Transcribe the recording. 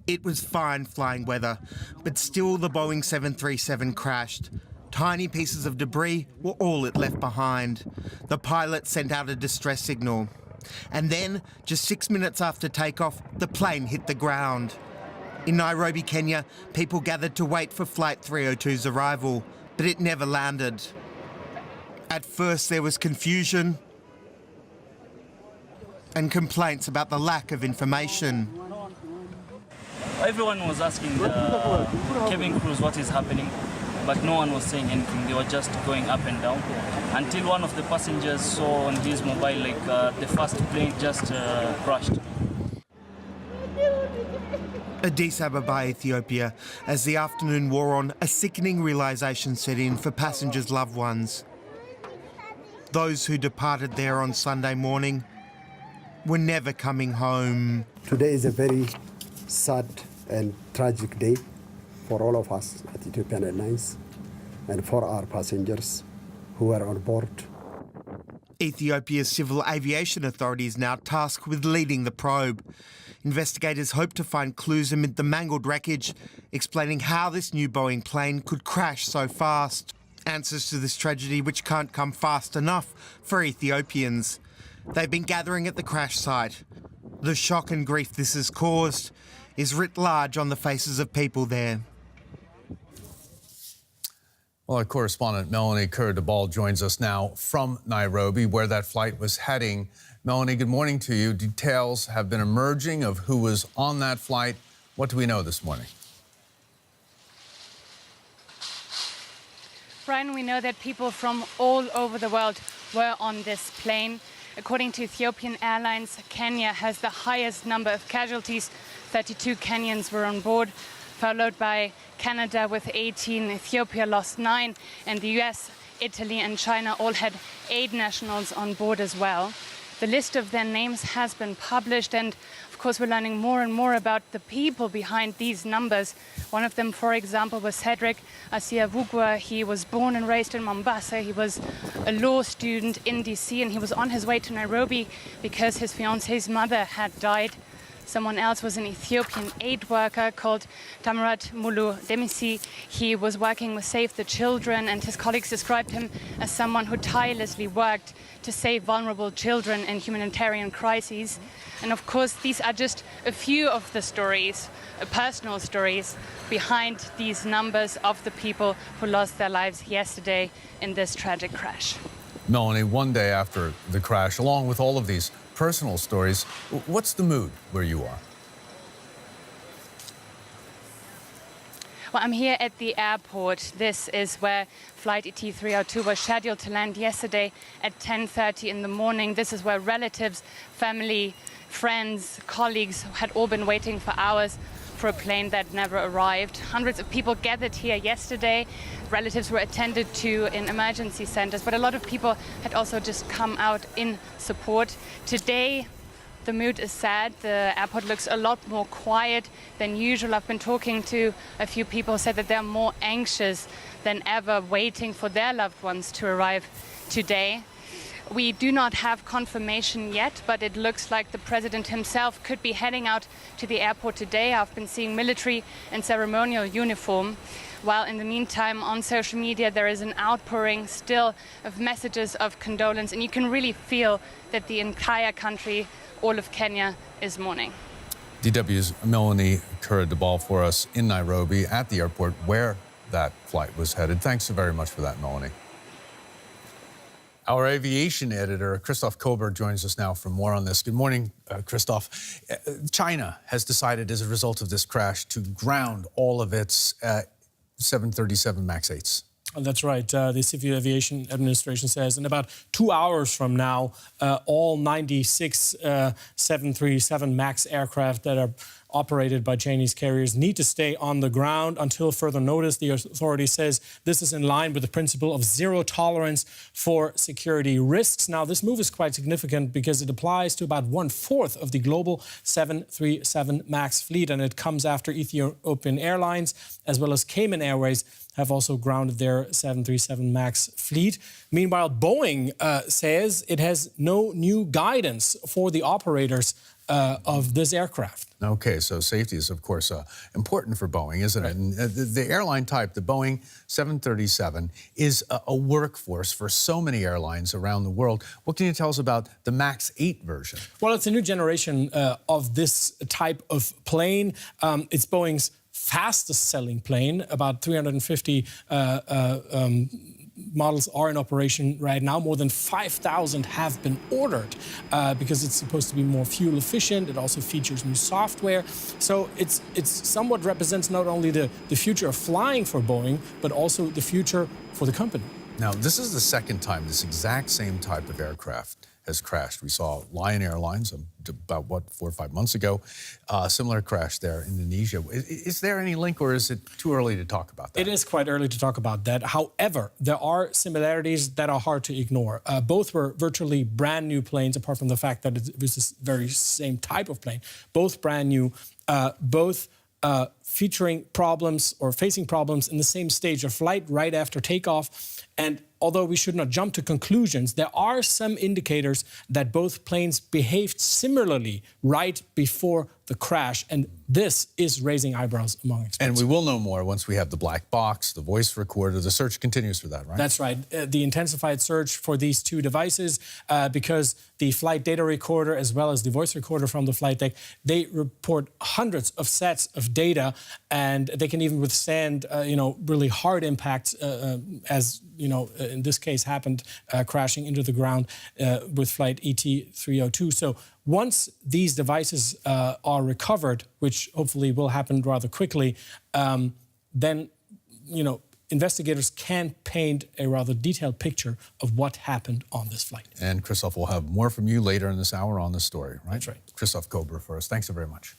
It was fine flying weather, but still the Boeing 737 crashed. Tiny pieces of debris were all it left behind. The pilot sent out a distress signal. And then, just 6 minutes after takeoff, the plane hit the ground. In Nairobi, Kenya, people gathered to wait for Flight 302's arrival, but it never landed. At first there was confusion and complaints about the lack of information. Everyone was asking the cabin crews what is happening, but no one was saying anything. They were just going up and down until one of the passengers saw on his mobile the first plane just crashed. Addis Ababa, Ethiopia, as the afternoon wore on, a sickening realisation set in for passengers' loved ones. Those who departed there on Sunday morning were never coming home. Today is a very sad and tragic day for all of us at Ethiopian Airlines and for our passengers who were on board. Ethiopia's Civil Aviation Authority is now tasked with leading the probe. Investigators hope to find clues amid the mangled wreckage, explaining how this new Boeing plane could crash so fast. Answers to this tragedy which can't come fast enough for Ethiopians. They've been gathering at the crash site. The shock and grief this has caused is writ large on the faces of people there. Well, our correspondent Melanie Kerr-Debal joins us now from Nairobi, where that flight was heading. Melanie, good morning to you. Details have been emerging of who was on that flight. What do we know this morning? Brian, we know that people from all over the world were on this plane. According to Ethiopian Airlines, Kenya has the highest number of casualties. 32 Kenyans were on board, followed by Canada with 18. Ethiopia lost 9, and the US, Italy and China all had 8 nationals on board as well. The list of their names has been published, and of course we're learning more and more about the people behind these numbers. One of them, for example, was Cedric Asiavugwa. He was born and raised in Mombasa. He was a law student in DC, and he was on his way to Nairobi because his fiance's mother had died. Someone else was an Ethiopian aid worker called Tamarat Mulu Demisi. He was working with Save the Children, and his colleagues described him as someone who tirelessly worked to save vulnerable children in humanitarian crises. And of course, these are just a few of the stories, personal stories, behind these numbers of the people who lost their lives yesterday in this tragic crash. Melanie, one day after the crash, along with all of these personal stories, what's the mood where you are? Well, I'm here at the airport. This is where flight ET302 was scheduled to land yesterday at 10:30 in the morning. This is where relatives, family, friends, colleagues had all been waiting for hours for a plane that never arrived. Hundreds of people gathered here yesterday. Relatives were attended to in emergency centers, but a lot of people had also just come out in support. Today, the mood is sad. The airport looks a lot more quiet than usual. I've been talking to a few people who said that they're more anxious than ever, waiting for their loved ones to arrive today. We do not have confirmation yet, but it looks like the president himself could be heading out to the airport today. I've been seeing military and ceremonial uniform. While in the meantime, on social media, there is an outpouring still of messages of condolence, and you can really feel that the entire country, all of Kenya, is mourning. DW's Melanie Kerr-Debal for us in Nairobi at the airport where that flight was headed. Thanks so very much for that, Melanie. Our aviation editor, Christoph Kober, joins us now for more on this. Good morning, Christoph. China has decided as a result of this crash to ground all of its 737 MAX 8s. That's right. The Civil Aviation Administration says in about 2 hours from now, all 96 737 MAX aircraft that are operated by Chinese carriers need to stay on the ground until further notice. The authority says this is in line with the principle of zero tolerance for security risks. Now, this move is quite significant because it applies to about 1/4 of the global 737 MAX fleet, and it comes after Ethiopian Airlines as well as Cayman Airways have also grounded their 737 MAX fleet. Meanwhile, Boeing says it has no new guidance for the operators of this aircraft. Okay, so safety is, of course, important for Boeing, isn't it? And the airline type, the Boeing 737, is a workhorse for so many airlines around the world. What can you tell us about the MAX 8 version? Well, it's a new generation of this type of plane. It's Boeing's fastest-selling plane. About 350 models are in operation right now. More than 5,000 have been ordered because it's supposed to be more fuel efficient. It also features new software. So it's somewhat represents not only the future of flying for Boeing, but also the future for the company. Now, this is the second time this exact same type of aircraft has crashed. We saw Lion Airlines about, 4 or 5 months ago. Similar crash there in Indonesia. Is there any link, or is it too early to talk about that? It is quite early to talk about that. However, there are similarities that are hard to ignore. Both were virtually brand new planes, apart from the fact that it was the very same type of plane. Both brand new, both featuring problems or facing problems in the same stage of flight right after takeoff. And although we should not jump to conclusions, there are some indicators that both planes behaved similarly right before the crash. And this is raising eyebrows among experts. And we will know more once we have the black box, the voice recorder. The search continues for that, right? That's right. The intensified search for these two devices, because the flight data recorder as well as the voice recorder from the flight deck, they report hundreds of sets of data, and they can even withstand, really hard impacts, as in this case happened, crashing into the ground with flight ET-302. So once these devices are recovered, which hopefully will happen rather quickly, then, investigators can paint a rather detailed picture of what happened on this flight. And Christoph, we'll have more from you later in this hour on this story, right? That's right. Christoph Kober for us. Thanks so very much.